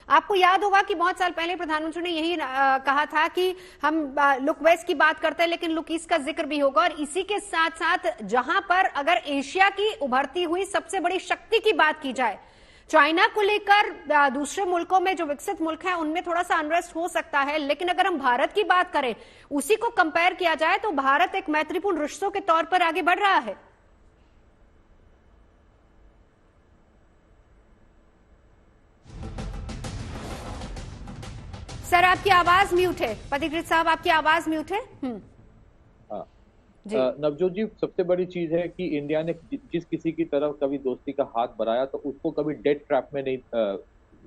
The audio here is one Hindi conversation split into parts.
आपको याद होगा कि बहुत साल पहले प्रधानमंत्री ने यही कहा था कि हम लुक वेस्ट की बात करते हैं लेकिन लुक ईस्ट का जिक्र भी होगा। और इसी के साथ साथ जहां पर अगर एशिया की उभरती हुई सबसे बड़ी शक्ति की बात की जाए, चाइना को लेकर दूसरे मुल्कों में जो विकसित मुल्क हैं उनमें थोड़ा सा अनरेस्ट हो सकता है, लेकिन अगर हम भारत की बात करें, उसी को कंपेयर किया जाए तो भारत एक मैत्रीपूर्ण रिश्तों के तौर पर आगे बढ़ रहा है। सर आपकी आवाज म्यूट है। पथिकृत साहब आपकी आवाज म्यूट है। नवजोत जी, सबसे बड़ी चीज है कि इंडिया ने जिस किसी की तरफ कभी दोस्ती का हाथ बढ़ाया तो उसको कभी डेट ट्रैप में नहीं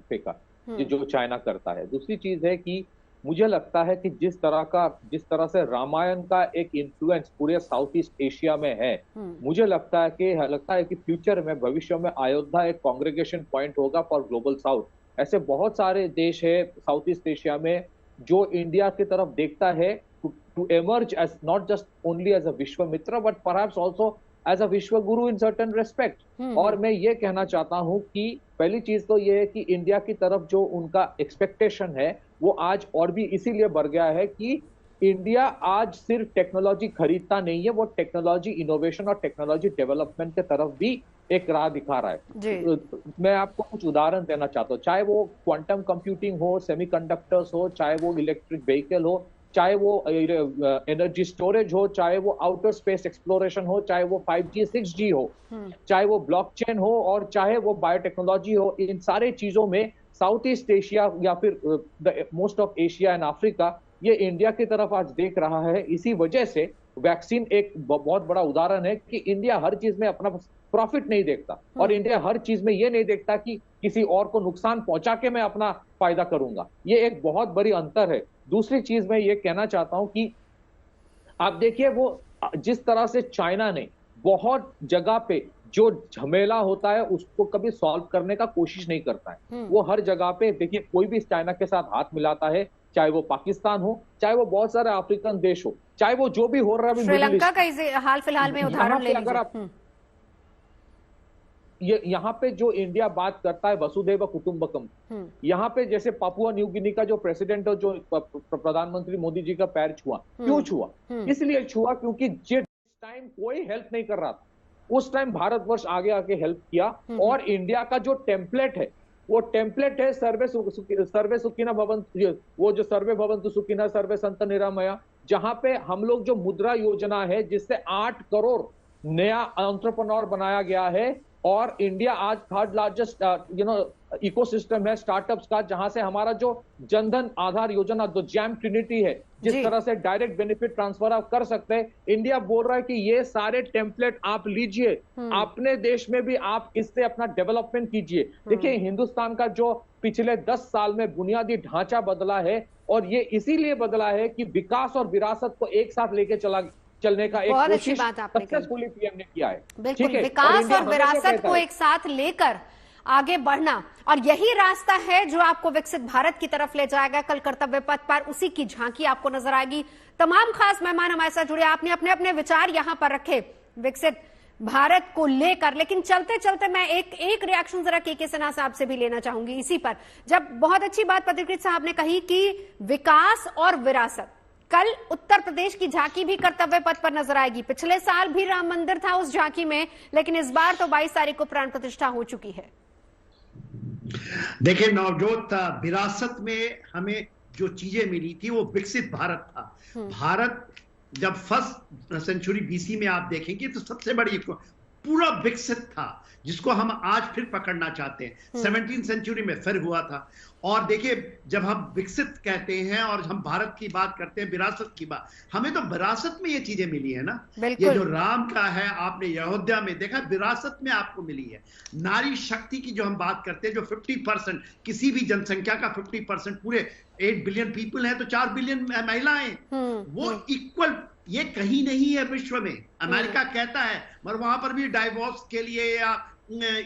फेंका, जो चाइना करता है। दूसरी चीज है कि मुझे लगता है कि जिस तरह से रामायण का एक इन्फ्लुएंस पूरे साउथ ईस्ट एशिया में है, मुझे लगता है कि फ्यूचर में, भविष्य में अयोध्या एक कांग्रेगेशन पॉइंट होगा फॉर ग्लोबल साउथ। ऐसे बहुत सारे देश है साउथ ईस्ट एशिया में जो इंडिया की तरफ देखता है to emerge as not just only as a Vishwamitra but perhaps also as a विश्व गुरु in certain respect। और मैं ये कहना चाहता हूं कि पहली चीज तो ये है कि इंडिया की तरफ जो उनका एक्सपेक्टेशन है वो आज और भी इसीलिए बढ़ गया है कि इंडिया आज सिर्फ टेक्नोलॉजी खरीदता नहीं है, वो टेक्नोलॉजी इनोवेशन और टेक्नोलॉजी डेवलपमेंट के तरफ भी एक राह दिखा रहा है। मैं आपको कुछ उदाहरण देना चाहता हूँ, चाहे वो क्वांटम कंप्यूटिंग हो, सेमीकंडक्टर्स हो, चाहे वो इलेक्ट्रिक व्हीकल हो, चाहे वो एनर्जी स्टोरेज हो, चाहे वो आउटर स्पेस एक्सप्लोरेशन हो, चाहे वो 5G 6G हो, चाहे वो ब्लॉकचेन हो और चाहे वो बायोटेक्नोलॉजी हो, इन सारे चीजों में साउथ ईस्ट एशिया या फिर most of Asia and Africa ये इंडिया की तरफ आज देख रहा है। इसी वजह से वैक्सीन एक बहुत बड़ा उदाहरण है कि इंडिया हर चीज में अपना प्रॉफिट नहीं देखता और इंडिया हर चीज में ये नहीं देखता कि किसी और को नुकसान पहुंचा के मैं अपना फायदा करूंगा। ये एक बहुत बड़ी अंतर है। दूसरी चीज मैं ये कहना चाहता हूं कि आप देखिए वो जिस तरह से चाइना ने बहुत जगह पे जो झमेला होता है उसको कभी सॉल्व करने का कोशिश नहीं करता है। वो हर जगह पे देखिए कोई भी चाइना के साथ हाथ मिलाता है, चाहे वो पाकिस्तान हो, चाहे वो बहुत सारे अफ्रीकन देश हो, चाहे वो जो भी हो रहा है, श्रीलंका का हाल फिलहाल में उदाहरण ले लीजिए। अगर यहाँ पे जो इंडिया बात करता है वसुधैव कुटुंबकम, यहाँ पे जैसे पापुआ न्यू गिनी का जो प्रेसिडेंट है, जो प्रधानमंत्री मोदी जी का पैर छुआ, क्यों छुआ? इसलिए छुआ क्योंकि जिस टाइम कोई हेल्प नहीं कर रहा था उस टाइम भारतवर्ष आगे आके हेल्प किया। और इंडिया का जो टेम्पलेट है वो टेम्पलेट है सर्वे सुखिना भवन्तु, वो जो सर्वे भवन्तु सुखिना सर्वे सन्तु निरामया, जहां पे हम लोग जो मुद्रा योजना है जिससे 8 करोड़ नया एंटरप्रेन्योर बनाया गया है। और इंडिया आज थर्ड लार्जेस्ट इकोसिस्टम है स्टार्टअप्स का, जहां से हमारा जो जनधन आधार योजना जो जैम ट्रिनिटी है, जिस तरह से डायरेक्ट बेनिफिट ट्रांसफर आप कर सकते हैं, इंडिया बोल रहा है कि ये सारे टेम्पलेट आप लीजिए, अपने देश में भी आप इससे अपना डेवलपमेंट कीजिए। देखिए हिंदुस्तान का जो पिछले 10 साल में बुनियादी ढांचा बदला है और ये इसीलिए बदला है कि विकास और विरासत को एक साथ लेके चलने का एक कोशिश सक्सेसफुली पीएम ने किया है। बिल्कुल, विकास और विरासत को एक साथ लेकर आगे बढ़ना, और यही रास्ता है जो आपको विकसित भारत की तरफ ले जाएगा। कल कर्तव्य पथ पर उसी की झांकी आपको नजर आएगी। तमाम खास मेहमान हमारे साथ जुड़े, आपने अपने अपने विचार यहां पर रखे विकसित भारत को लेकर। लेकिन चलते चलते मैं एक रिएक्शन जरा के सिन्हा साहब से भी लेना चाहूंगी इसी पर। जब बहुत अच्छी बात पथिकृत साहब ने कही कि विकास और विरासत, कल उत्तर प्रदेश की झांकी भी कर्तव्य पथ पर नजर आएगी। पिछले साल भी राम मंदिर था उस झांकी में, लेकिन इस बार तो 22 तारीख को प्राण प्रतिष्ठा हो चुकी है। देखिए नवजोत, विरासत में हमें जो चीजें मिली थी वो विकसित भारत था। भारत जब फर्स्ट सेंचुरी बीसी में आप देखेंगे तो सबसे बड़ी पूरा विकसित था, जिसको हम आज फिर पकड़ना चाहते हैं। 17वीं सेंचुरी में फिर हुआ था। और देखिए जब हम विकसित कहते हैं और हम भारत की बात करते हैं, विरासत की बात, हमें तो विरासत में ये चीजें मिली है ना। ये जो राम का है, आपने अयोध्या में देखा, विरासत में आपको मिली है। नारी शक्ति की जो हम बात करते हैं, जो 50% किसी भी जनसंख्या का 50% पूरे 8 बिलियन पीपल है तो 4 बिलियन महिलाएं, वो इक्वल ये कहीं नहीं है विश्व में। अमेरिका कहता है, मगर वहां पर भी डाइवोर्स के लिए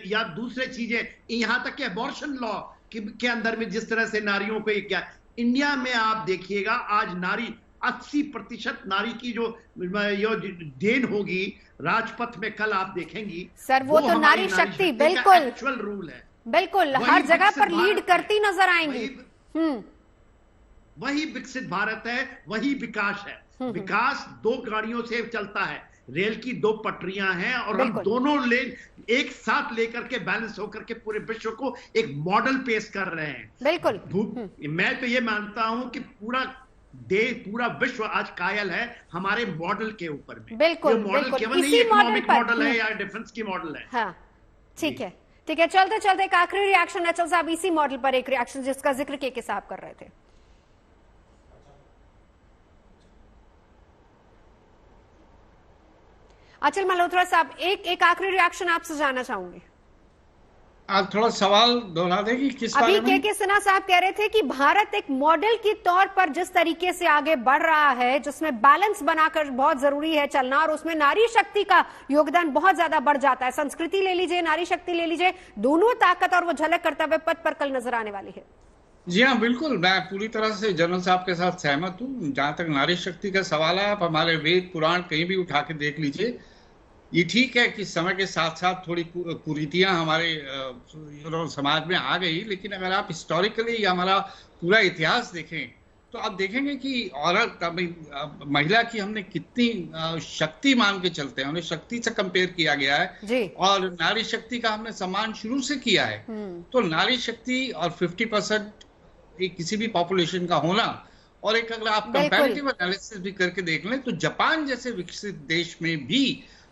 या दूसरे चीजें, यहां तक कि अबॉर्शन लॉ के अंदर में जिस तरह से नारियों को क्या, इंडिया में आप देखिएगा आज नारी 80% नारी की जो देन होगी राजपथ में, कल आप देखेंगी सर वो तो नारी शक्ति बिल्कुल एक्चुअल रूल है। बिल्कुल, हर जगह पर लीड करती नजर आएंगी। वही विकसित भारत है, वही विकास है। विकास दो गाड़ियों से चलता है, रेल की दो पटरियां हैं और हम दोनों लेन एक साथ लेकर के बैलेंस होकर के पूरे विश्व को एक मॉडल पेश कर रहे हैं। बिल्कुल। मैं तो ये मानता हूं कि पूरा विश्व आज कायल है हमारे मॉडल के ऊपर में। बिल्कुल, मॉडल केवल नहीं इकोनॉमिक मॉडल है या डिफेंस की मॉडल है। हाँ, ठीक है, ठीक है। चलते चलते एक आखिरी रिएक्शन अचल साहब, इसी मॉडल पर एक रिएक्शन जिसका जिक्र के साहब कर रहे थे। अचल मल्होत्रा साहब, एक आखिरी रिएक्शन आपसे जानना चाहूंगी। आप थोड़ा सवाल दोहरा देंगे किस बारे में? अभी के सिन्हा साहब कह रहे थे कि भारत एक मॉडल के तौर पर जिस तरीके से आगे बढ़ रहा है, जिसमें बैलेंस बनाकर बहुत जरूरी है चलना, और उसमें नारी शक्ति का योगदान बहुत ज्यादा बढ़ जाता है। संस्कृति ले लीजिए, नारी शक्ति ले लीजिए, दोनों ताकत और वो झलक कर्तव्य पथ पर कल नजर आने वाली है। जी हाँ, बिल्कुल, मैं पूरी तरह से जनरल साहब के साथ सहमत हूँ। जहां तक नारी शक्ति का सवाल है, आप हमारे वेद पुराण कहीं भी उठा के देख लीजिए। ये ठीक है कि समय के साथ साथ थोड़ी कुरीतियां हमारे समाज में आ गई, लेकिन अगर आप हिस्टोरिकली हमारा पूरा इतिहास देखें तो आप देखेंगे कि औरत, महिला की हमने कितनी शक्ति मान के चलते हैं, उन्हें शक्ति से कंपेयर किया गया है और नारी शक्ति का हमने सम्मान शुरू से किया है। तो नारी शक्ति और 50% किसी भी पॉपुलेशन का होना, और एक अगर आप कंपैरेटिव एनालिसिस भी करके देख लें तो जापान जैसे विकसित देश में भी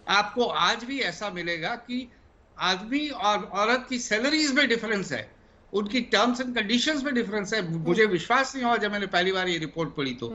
आपको आज भी ऐसा मिलेगा कि आदमी और औरत की सैलरीज में डिफरेंस है, उनकी टर्म्स एंड कंडीशंस में डिफरेंस है। मुझे विश्वास नहीं हुआ जब मैंने पहली बार ये रिपोर्ट पढ़ी तो